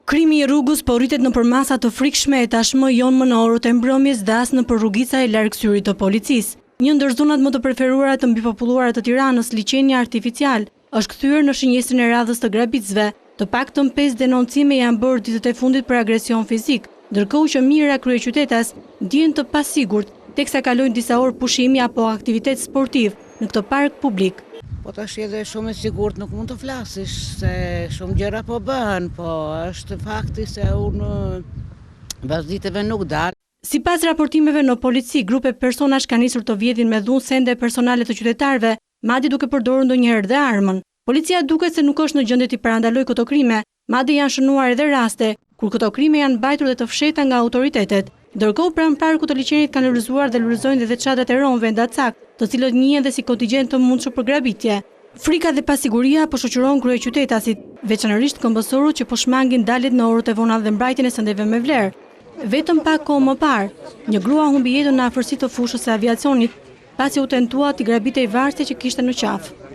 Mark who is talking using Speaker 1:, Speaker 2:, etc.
Speaker 1: Krimi I rrugës po rritet nëpër masa të frikshme e tashmë jonë më në orët e mbrëmjes das nëpër rrugica e larg syrit të policisë. Një ndër zonat më të preferuara të mbipopulluara të Tiranës, liçeni artificial, është kthyer në shenjestrin e radhës të grabitësve. Të paktën 5 denoncime janë bërë ditët e fundit për agresion fizik, ndërkohë që mijëra kryeqytetas ndihen të pasigurt teksa kalojnë disa orë pushimi apo aktivitet sportiv në këtë park publik.
Speaker 2: Po tash edhe shumë e sigurt nuk mund të flasësh se shumë gjëra po bëhen, po është fakti se unë mbas ditëve nuk dal.
Speaker 1: Sipas raportimeve në polici, grupe personash kanë nisur të vjedhin me dhunë sende personale të qytetarëve, madje duke përdorur ndonjëherë dhe armën. Policia duket se nuk është në gjendje të parandalojë këto krime, madje janë shënuar edhe raste kur këto krime janë mbajtur dhe të fshehta nga autoritetet. Ndërkohë pranë parkut të liçenit kanë lulëzuar dhe lulëzojnë edhe çadrat e ronëve ndatsak, të cilët njihen dhe si kontingjent të mundshëm për grabitje. Frika dhe pasiguria po shoqëron kryeqytetasit, veçanërisht këmbësorët që po shmangin daljet në orët e vona dhe mbrojtjen e sendeve me vlerë. Vetëm pak kohë më parë, një grua humbi jetën në afërsi të fushës së aviacionit pasi u tentua t'i grabitej varëse që kishte në qafë.